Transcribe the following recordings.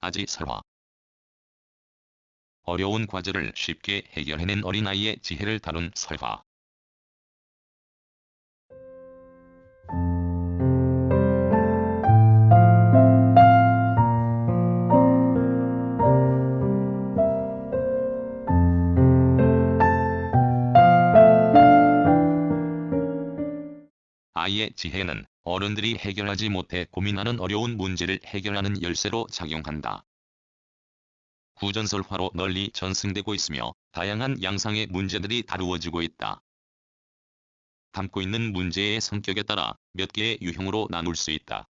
아지 설화. 어려운 과제를 쉽게 해결해낸 어린아이의 지혜를 다룬 설화. 아이의 지혜는 어른들이 해결하지 못해 고민하는 어려운 문제를 해결하는 열쇠로 작용한다. 구전설화로 널리 전승되고 있으며 다양한 양상의 문제들이 다루어지고 있다. 담고 있는 문제의 성격에 따라 몇 개의 유형으로 나눌 수 있다.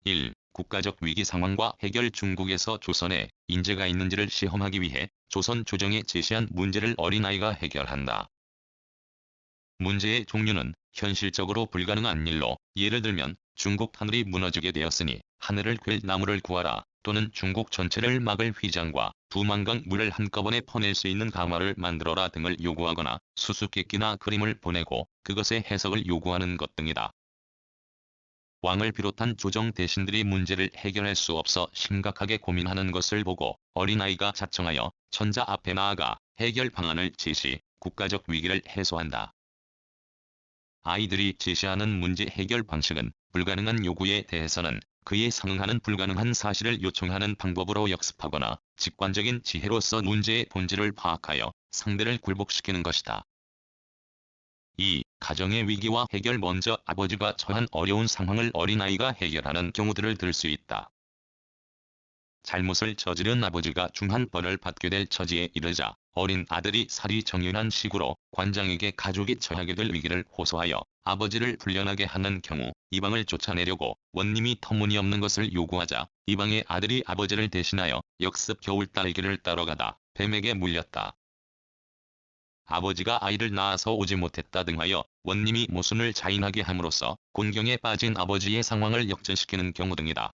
1. 국가적 위기 상황과 해결. 중국에서 조선에 인재가 있는지를 시험하기 위해 조선 조정에 제시한 문제를 어린아이가 해결한다. 문제의 종류는 현실적으로 불가능한 일로, 예를 들면 중국 하늘이 무너지게 되었으니 하늘을 꿰 나무를 구하라, 또는 중국 전체를 막을 휘장과 두 만강 물을 한꺼번에 퍼낼 수 있는 강화를 만들어라 등을 요구하거나 수수께끼나 그림을 보내고 그것의 해석을 요구하는 것 등이다. 왕을 비롯한 조정 대신들이 문제를 해결할 수 없어 심각하게 고민하는 것을 보고 어린아이가 자청하여 천자 앞에 나아가 해결 방안을 제시, 국가적 위기를 해소한다. 아이들이 제시하는 문제 해결 방식은 불가능한 요구에 대해서는 그에 상응하는 불가능한 사실을 요청하는 방법으로 역습하거나 직관적인 지혜로서 문제의 본질을 파악하여 상대를 굴복시키는 것이다. 2. 가정의 위기와 해결. 먼저 아버지가 처한 어려운 상황을 어린아이가 해결하는 경우들을 들 수 있다. 잘못을 저지른 아버지가 중한 벌을 받게 될 처지에 이르자 어린 아들이 살이 정연한 식으로 관장에게 가족이 처하게 될 위기를 호소하여 아버지를 풀려나게 하는 경우, 이방을 쫓아내려고 원님이 터무니없는 것을 요구하자 이방의 아들이 아버지를 대신하여 역습 겨울 딸기를 따러 가다 뱀에게 물렸다. 아버지가 아이를 낳아서 오지 못했다 등하여 원님이 모순을 자인하게 함으로써 곤경에 빠진 아버지의 상황을 역전시키는 경우 등이다.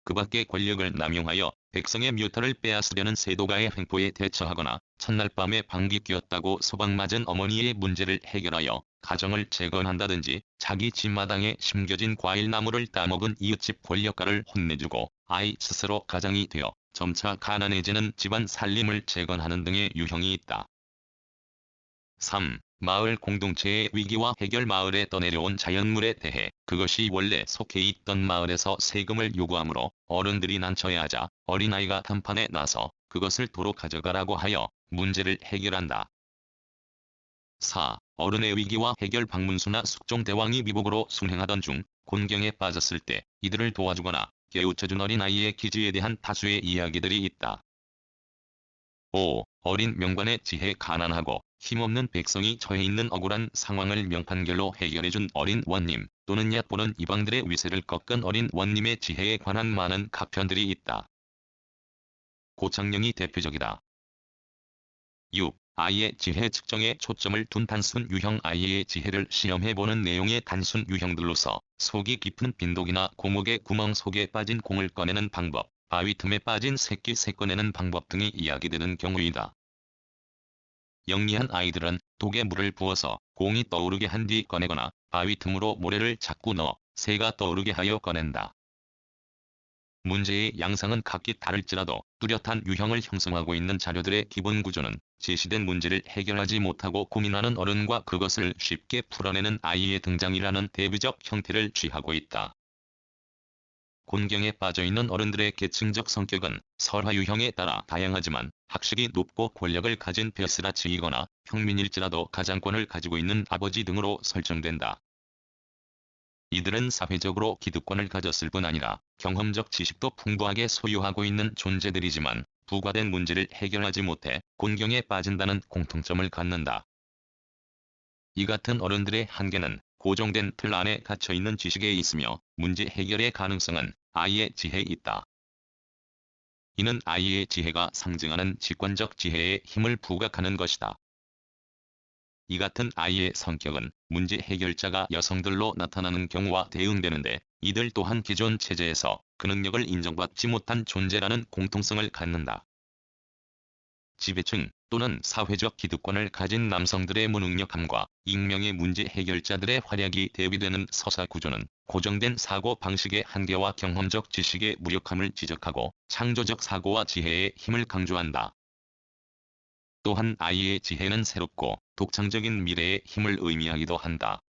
그 밖에 권력을 남용하여 백성의 묘타를 빼앗으려는 세도가의 횡포에 대처하거나 첫날 밤에 방귀 뀌었다고 소방맞은 어머니의 문제를 해결하여 가정을 재건한다든지, 자기 집마당에 심겨진 과일나무를 따먹은 이웃집 권력가를 혼내주고 아이 스스로 가장이 되어 점차 가난해지는 집안 살림을 재건하는 등의 유형이 있다. 3. 마을 공동체의 위기와 해결. 마을에 떠내려온 자연물에 대해 그것이 원래 속해 있던 마을에서 세금을 요구하므로 어른들이 난처해하자 어린아이가 담판에 나서 그것을 도로 가져가라고 하여 문제를 해결한다. 4. 어른의 위기와 해결. 박문수나 숙종대왕이 미복으로 순행하던 중 곤경에 빠졌을 때 이들을 도와주거나 깨우쳐준 어린아이의 기지에 대한 다수의 이야기들이 있다. 5. 어린 명관의 지혜. 가난하고 힘없는 백성이 처해 있는 억울한 상황을 명판결로 해결해준 어린 원님, 또는 얕보는 이방들의 위세를 꺾은 어린 원님의 지혜에 관한 많은 가편들이 있다. 고창령이 대표적이다. 6. 아이의 지혜 측정에 초점을 둔 단순 유형. 아이의 지혜를 시험해보는 내용의 단순 유형들로서 속이 깊은 빈독이나 고목의 구멍 속에 빠진 공을 꺼내는 방법, 바위 틈에 빠진 새끼 새 꺼내는 방법 등이 이야기되는 경우이다. 영리한 아이들은 독에 물을 부어서 공이 떠오르게 한 뒤 꺼내거나 바위 틈으로 모래를 자꾸 넣어 새가 떠오르게 하여 꺼낸다. 문제의 양상은 각기 다를지라도 뚜렷한 유형을 형성하고 있는 자료들의 기본 구조는 제시된 문제를 해결하지 못하고 고민하는 어른과 그것을 쉽게 풀어내는 아이의 등장이라는 대비적 형태를 취하고 있다. 곤경에 빠져있는 어른들의 계층적 성격은 설화 유형에 따라 다양하지만 학식이 높고 권력을 가진 벼슬아치이거나 평민일지라도 가장권을 가지고 있는 아버지 등으로 설정된다. 이들은 사회적으로 기득권을 가졌을 뿐 아니라 경험적 지식도 풍부하게 소유하고 있는 존재들이지만 부과된 문제를 해결하지 못해 곤경에 빠진다는 공통점을 갖는다. 이 같은 어른들의 한계는 고정된 틀 안에 갇혀있는 지식에 있으며 문제 해결의 가능성은 아이의 지혜에 있다. 이는 아이의 지혜가 상징하는 직관적 지혜에 힘을 부각하는 것이다. 이 같은 아이의 성격은 문제 해결자가 여성들로 나타나는 경우와 대응되는데, 이들 또한 기존 체제에서 그 능력을 인정받지 못한 존재라는 공통성을 갖는다. 지배층 또는 사회적 기득권을 가진 남성들의 무능력함과 익명의 문제 해결자들의 활약이 대비되는 서사 구조는 고정된 사고 방식의 한계와 경험적 지식의 무력함을 지적하고 창조적 사고와 지혜의 힘을 강조한다. 또한 아이의 지혜는 새롭고 독창적인 미래의 힘을 의미하기도 한다.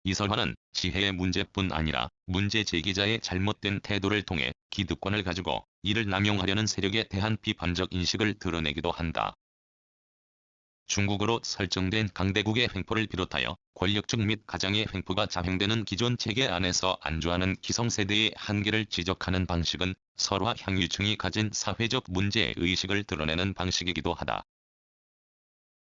이설화는 지혜의 문제뿐 아니라 문제 제기자의 잘못된 태도를 통해 기득권을 가지고 이를 남용하려는 세력에 대한 비판적 인식을 드러내기도 한다. 중국어로 설정된 강대국의 횡포를 비롯하여 권력적 및 가장의 횡포가 자행되는 기존 체계 안에서 안주하는 기성세대의 한계를 지적하는 방식은 설화 향유층이 가진 사회적 문제의식을 드러내는 방식이기도 하다.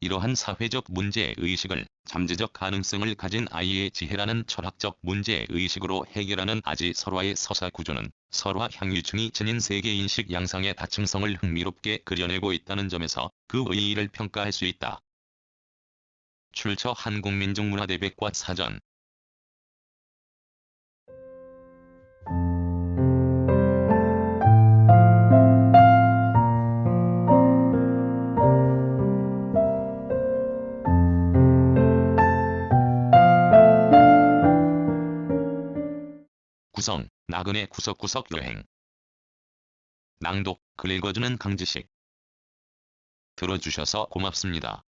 이러한 사회적 문제의식을 잠재적 가능성을 가진 아이의 지혜라는 철학적 문제의식으로 해결하는 아지 설화의 서사 구조는 설화 향유층이 지닌 세계인식 양상의 다층성을 흥미롭게 그려내고 있다는 점에서 그 의의를 평가할 수 있다. 출처 한국민족문화대백과 사전. 구성, 나그네 구석구석 여행. 낭독, 글 읽어주는 강지식. 들어주셔서 고맙습니다.